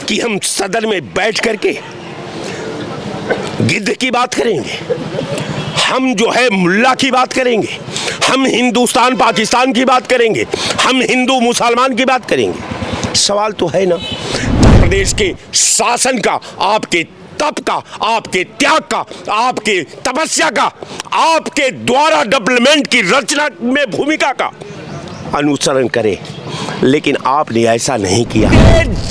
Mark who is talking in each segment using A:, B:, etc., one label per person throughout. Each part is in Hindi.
A: कि हम सदन में बैठ करके गिद्ध की बात करेंगे, हम जो है मुल्ला की बात करेंगे, हम हिंदुस्तान पाकिस्तान की बात करेंगे, हम हिंदू मुसलमान की बात करेंगे। सवाल तो है ना प्रदेश के शासन का, आपके तप का, आपके त्याग का, आपके तपस्या का, आपके द्वारा डेवलपमेंट की रचना में भूमिका का अनुसरण करें, लेकिन आपने ऐसा नहीं किया।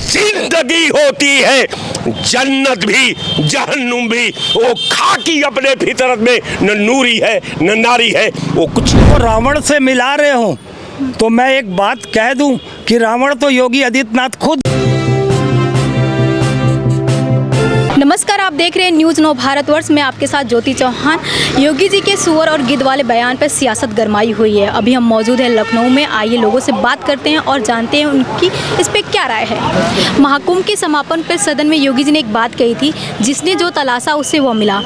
A: जिंदगी होती है जन्नत भी जहन्नुम भी, वो खाकी अपने फितरत में न नूरी है न नारी है, वो कुछ
B: तो रावण से मिला रहे हो तो मैं एक बात कह दूं कि रावण तो योगी आदित्यनाथ खुद।
C: नमस्कार, आप देख रहे हैं न्यूज़ 9 भारतवर्ष में आपके साथ ज्योति चौहान। योगी जी के सुअर और गिद्ध वाले बयान पर सियासत गरमाई हुई है। अभी हम मौजूद हैं लखनऊ में। आइए लोगों से बात करते हैं और जानते हैं उनकी इस पर क्या राय है। महाकुंभ के समापन पर सदन में योगी जी ने एक बात कही थी, जिसने जो तलाशा उससे वो मिला।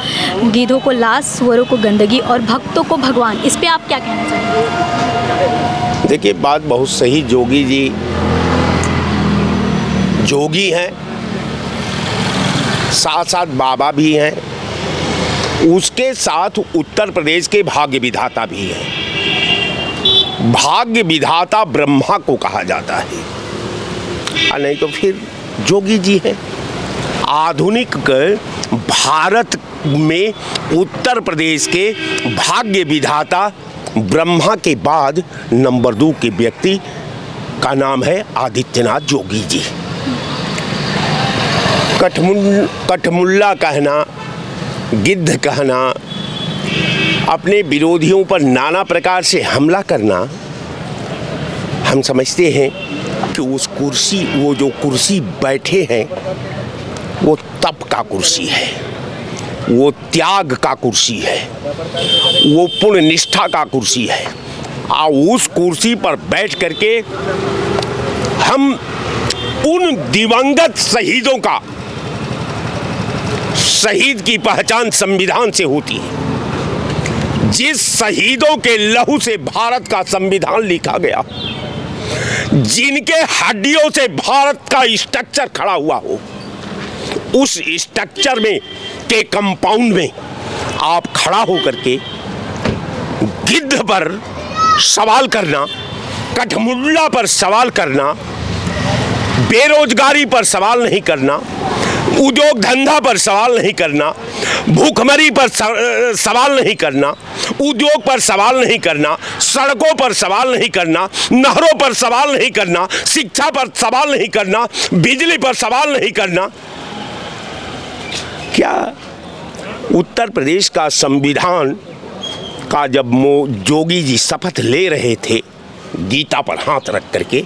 C: गिद्धों को लाश, सुअरों को गंदगी और भक्तों को भगवान। इस पर आप क्या कहना चाहेंगे?
A: देखिए, बात बहुत सही। जोगी जी जोगी हैं, साथ साथ बाबा भी हैं, उसके साथ उत्तर प्रदेश के भाग्य विधाता भी हैं। भाग्य विधाता ब्रह्मा को कहा जाता है, और नहीं तो फिर जोगी जी हैं। आधुनिक भारत में उत्तर प्रदेश के भाग्य विधाता ब्रह्मा के बाद नंबर 2 के व्यक्ति का नाम है आदित्यनाथ जोगी जी। कठमुल्ला कहना, गिद्ध कहना, अपने विरोधियों पर नाना प्रकार से हमला करना, हम समझते हैं कि उस कुर्सी, वो जो कुर्सी बैठे हैं, वो तप का कुर्सी है, वो त्याग का कुर्सी है, वो पुण्य निष्ठा का कुर्सी है। और उस कुर्सी पर बैठ करके हम उन दिवंगत शहीदों का, शहीद की पहचान संविधान से होती है। जिस शहीदों के लहू से भारत का संविधान लिखा गया, जिनके हड्डियों से भारत का स्ट्रक्चर खड़ा हुआ हो, उस स्ट्रक्चर में के कंपाउंड में आप खड़ा होकर के गिद्ध पर सवाल करना, कठमुल्ला पर सवाल करना, बेरोजगारी पर सवाल नहीं करना, उद्योग धंधा पर सवाल नहीं करना, भूखमरी पर सवाल नहीं करना, उद्योग पर सवाल नहीं करना, सड़कों पर सवाल नहीं करना, नहरों पर सवाल नहीं करना, शिक्षा पर सवाल नहीं करना, बिजली पर सवाल नहीं करना। क्या उत्तर प्रदेश का संविधान का जब जोगी जी शपथ ले रहे थे गीता पर हाथ रख करके,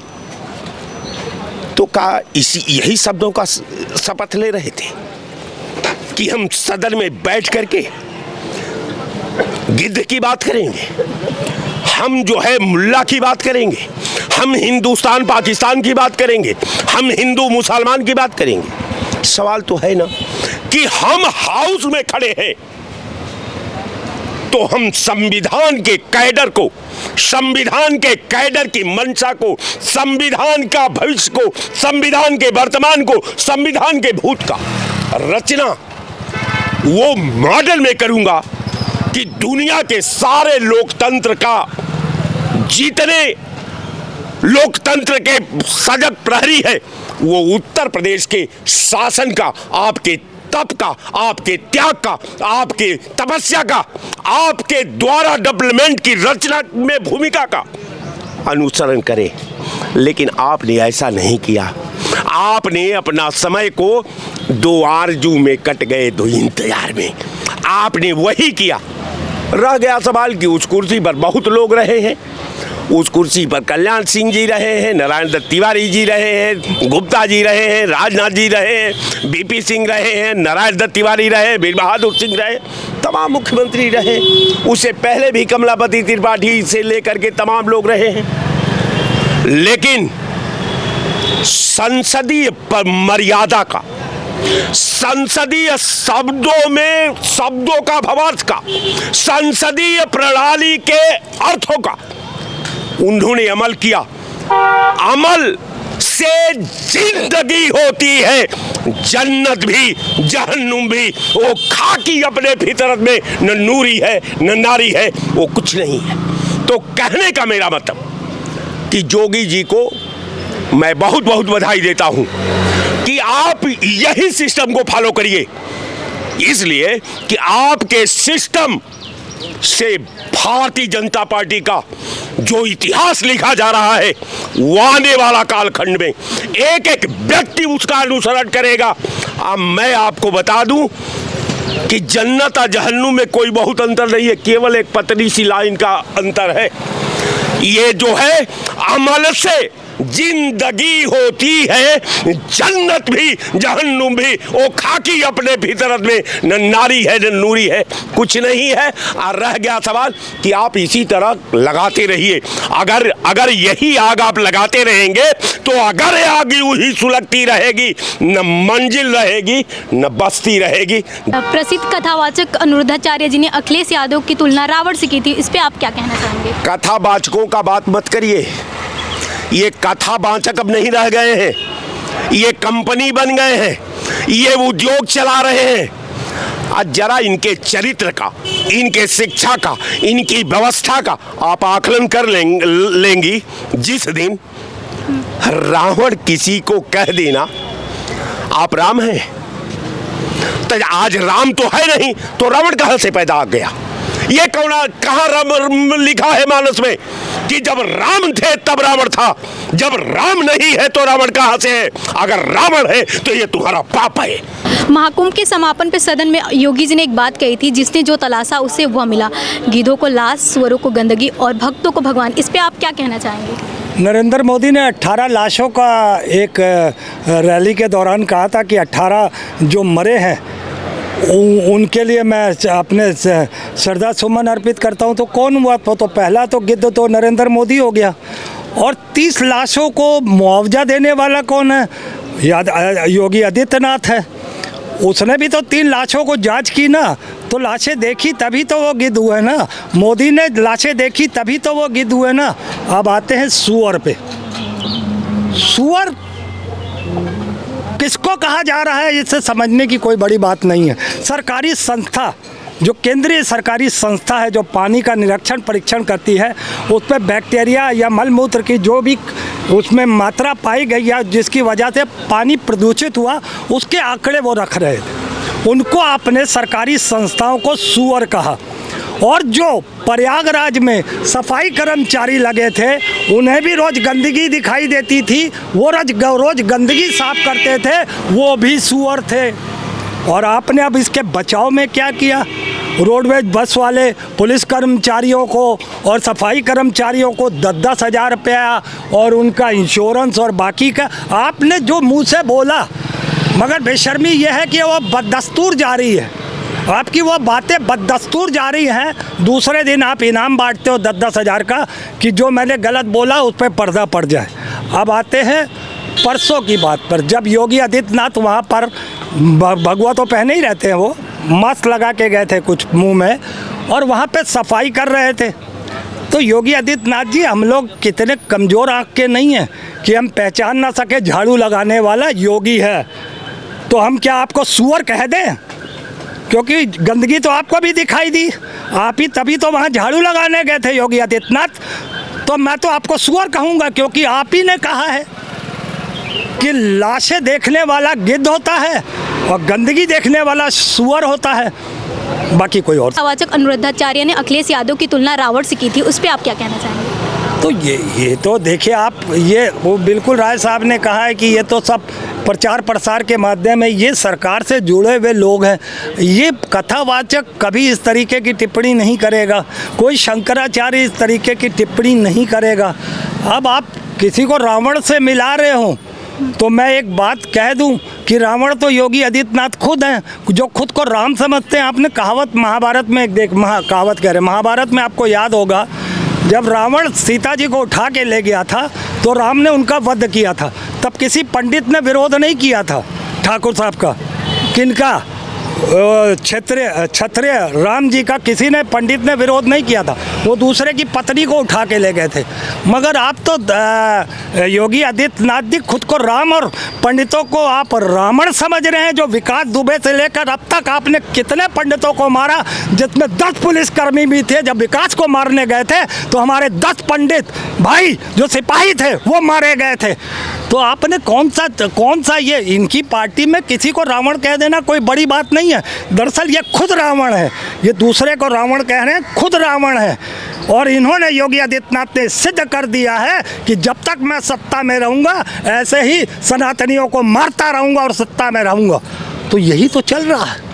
A: तो क्या यही शब्दों का शपथ ले रहे थे कि हम सदन में बैठ करके गिद्ध की बात करेंगे, हम जो है मुल्ला की बात करेंगे, हम हिंदुस्तान पाकिस्तान की बात करेंगे, हम हिंदू मुसलमान की बात करेंगे? सवाल तो है ना कि हम हाउस में खड़े हैं तो हम संविधान के कैडर को, संविधान के कैडर की मंशा को, संविधान का भविष्य को, संविधान के वर्तमान को, संविधान के भूत का रचना वो मॉडल में करूंगा कि दुनिया के सारे लोकतंत्र का, जितने लोकतंत्र के सजग प्रहरी है, वो उत्तर प्रदेश के शासन का, आपके तप का, आपके त्याग का, आपके तपस्या का, आपके द्वारा डेवलपमेंट की रचना में भूमिका का अनुसरण करें, लेकिन आपने ऐसा नहीं किया। आपने अपना समय को 2 आरजू में कट गए 2 इंतजार में, आपने वही किया। रह गया सवाल कि उस कुर्सी पर बहुत लोग रहे हैं, उस कुर्सी पर कल्याण सिंह जी रहे हैं, नारायण दत्त तिवारी जी रहे हैं, गुप्ता जी रहे हैं, राजनाथ जी रहे हैं, बीपी सिंह रहे हैं, नारायण दत्त तिवारी रहे, वीर बहादुर सिंह रहे, तमाम मुख्यमंत्री रहे। उससे पहले भी कमलापति त्रिपाठी से लेकर के तमाम लोग रहे हैं। लेकिन संसदीय मर्यादा का, संसदीय शब्दों में शब्दों का भावार्थ का, संसदीय प्रणाली के अर्थों का उन्होंने अमल किया। अमल से जिंदगी होती है, जन्नत भी जहन्नुम भी। वो खाकी अपने फितरत में, न नूरी है न नारी है, वो कुछ नहीं है। तो कहने का मेरा मतलब कि जोगी जी को मैं बहुत बहुत बधाई देता हूं कि आप यही सिस्टम को फॉलो करिए, इसलिए कि आपके सिस्टम से भारतीय जनता पार्टी का जो इतिहास लिखा जा रहा है वो आने वाला कालखंड में एक एक व्यक्ति उसका अनुसरण करेगा। अब मैं आपको बता दूं कि जन्नत और जहन्नुम में कोई बहुत अंतर नहीं है, केवल एक पतली सी लाइन का अंतर है। ये जो है अमल से जिंदगी होती है, जन्नत भी जहन्नुम भी। वो खाकी अपने फितरत में, न नारी है न नूरी है, कुछ नहीं है। और रह गया सवाल कि आप इसी तरह लगाते रहिए। अगर यही आग आप लगाते रहेंगे तो अगर आग वही सुलगती रहेगी, न मंजिल रहेगी न बस्ती रहेगी।
C: प्रसिद्ध कथावाचक अनुरुद्धाचार्य जी ने अखिलेश यादव की तुलना रावण से की थी, इस पे आप क्या कहना चाहेंगे?
A: कथावाचकों का बात मत करिए, ये कथावाचक अब नहीं रह गए हैं, ये कंपनी बन गए हैं, ये उद्योग चला रहे हैं। आज जरा इनके चरित्र का, इनके शिक्षा का, इनकी व्यवस्था का आप आकलन कर लेंगी। जिस दिन रावण किसी को कह देना आप राम हैं, तो आज राम तो है नहीं तो रावण कहां से पैदा आ गया? ये कहाँ राम लिखा है मानस में कि जब राम थे तब रावण था, जब राम नहीं है तो रावण कहां से है? अगर रावण है तो ये तुम्हारा पाप है।
C: महाकुंभ के समापन पे सदन में योगी जी ने एक बात कही थी, जिसने जो तलाशा उसे वह मिला, गिद्धों को लाश, सुअरों को गंदगी और भक्तों को भगवान। इस पे आप क्या कहना चाहेंगे?
B: नरेंद्र मोदी ने 18 लाशों का एक रैली के दौरान कहा था कि 18 जो मरे हैं उनके लिए मैं अपने श्रद्धा सुमन अर्पित करता हूं। तो कौन हुआ? तो पहला तो गिद्ध तो नरेंद्र मोदी हो गया। और 30 लाशों को मुआवजा देने वाला कौन है? योगी आदित्यनाथ है। उसने भी तो 3 लाशों को जांच की ना, तो लाशें देखी तभी तो वो गिद्ध हुए ना। मोदी ने लाशें देखी तभी तो वो गिद्ध हुए ना। अब आते हैं सुअर पे। सुअर किसको कहा जा रहा है इससे समझने की कोई बड़ी बात नहीं है। सरकारी संस्था, जो केंद्रीय सरकारी संस्था है जो पानी का निरीक्षण परीक्षण करती है, उस पर बैक्टीरिया या मलमूत्र की जो भी उसमें मात्रा पाई गई या जिसकी वजह से पानी प्रदूषित हुआ, उसके आंकड़े वो रख रहे थे। उनको आपने सरकारी संस्थाओं को सुअर कहा। और जो प्रयागराज में सफाई कर्मचारी लगे थे उन्हें भी रोज़ गंदगी दिखाई देती थी, वो रोज़ गंदगी साफ करते थे, वो भी सुअर थे। और आपने अब इसके बचाव में क्या किया? रोडवेज बस वाले पुलिस कर्मचारियों को और सफाई कर्मचारियों को 10-10 हज़ार रुपया और उनका इंश्योरेंस और बाकी का आपने जो मुंह से बोला, मगर बेशर्मी यह है कि वो बददस्तूर जारी है। आपकी वो बातें बददस्तूर जारी हैं। दूसरे दिन आप इनाम बांटते हो 10-10 हज़ार का कि जो मैंने गलत बोला उस पर पर्दा पड़ जाए। अब आते हैं परसों की बात पर, जब योगी आदित्यनाथ वहाँ पर भगवा तो पहने ही रहते हैं, वो मास्क लगा के गए थे कुछ मुंह में, और वहाँ पे सफाई कर रहे थे। तो योगी आदित्यनाथ जी, हम लोग कितने कमज़ोर आँख के नहीं हैं कि हम पहचान ना सके झाड़ू लगाने वाला योगी है। तो हम क्या आपको सुअर कह दें? क्योंकि गंदगी तो आपको भी दिखाई दी, आप ही तभी तो वहाँ झाड़ू लगाने गए थे योगी आदित्यनाथ। तो मैं तो आपको सुअर कहूँगा, क्योंकि आप ही ने कहा है कि लाशें देखने वाला गिद्ध होता है और गंदगी देखने वाला सुअर होता है, बाकी कोई और।
C: कथावाचक अनुरुद्धाचार्य ने अखिलेश यादव की तुलना रावण से की थी, उस पर आप क्या कहना चाहेंगे?
B: तो ये तो देखिए आप, ये वो बिल्कुल राय साहब ने कहा है कि ये तो सब प्रचार प्रसार के माध्यम में, ये सरकार से जुड़े हुए लोग हैं। ये कथावाचक कभी इस तरीके की टिप्पणी नहीं करेगा, कोई शंकराचार्य इस तरीके की टिप्पणी नहीं करेगा। अब आप किसी को रावण से मिला रहे हो तो मैं एक बात कह दूं कि रावण तो योगी आदित्यनाथ खुद हैं, जो खुद को राम समझते हैं। आपने कहावत महाभारत में एक कहावत कह रहे, महाभारत में आपको याद होगा, जब रावण सीता जी को उठा के ले गया था तो राम ने उनका वध किया था। तब किसी पंडित ने विरोध नहीं किया था ठाकुर साहब का। किनका? क्षत्रिय राम जी का किसी ने पंडित ने विरोध नहीं किया था, वो दूसरे की पत्नी को उठा के ले गए थे। मगर आप तो योगी आदित्यनाथ जी खुद को राम और पंडितों को आप रावण समझ रहे हैं। जो विकास दुबे से लेकर अब तक आपने कितने पंडितों को मारा, जिसमें 10 पुलिसकर्मी भी थे। जब विकास को मारने गए थे तो हमारे 10 पंडित भाई जो सिपाही थे वो मारे गए थे। तो आपने कौन सा ये इनकी पार्टी में किसी को रावण कह देना कोई बड़ी बात नहीं है। दरअसल ये खुद रावण है, ये दूसरे को रावण कह रहे हैं, खुद रावण है। और इन्होंने योगी आदित्यनाथ ने सिद्ध कर दिया है कि जब तक मैं सत्ता में रहूँगा ऐसे ही सनातनियों को मारता रहूँगा और सत्ता में रहूँगा। तो यही तो चल रहा है।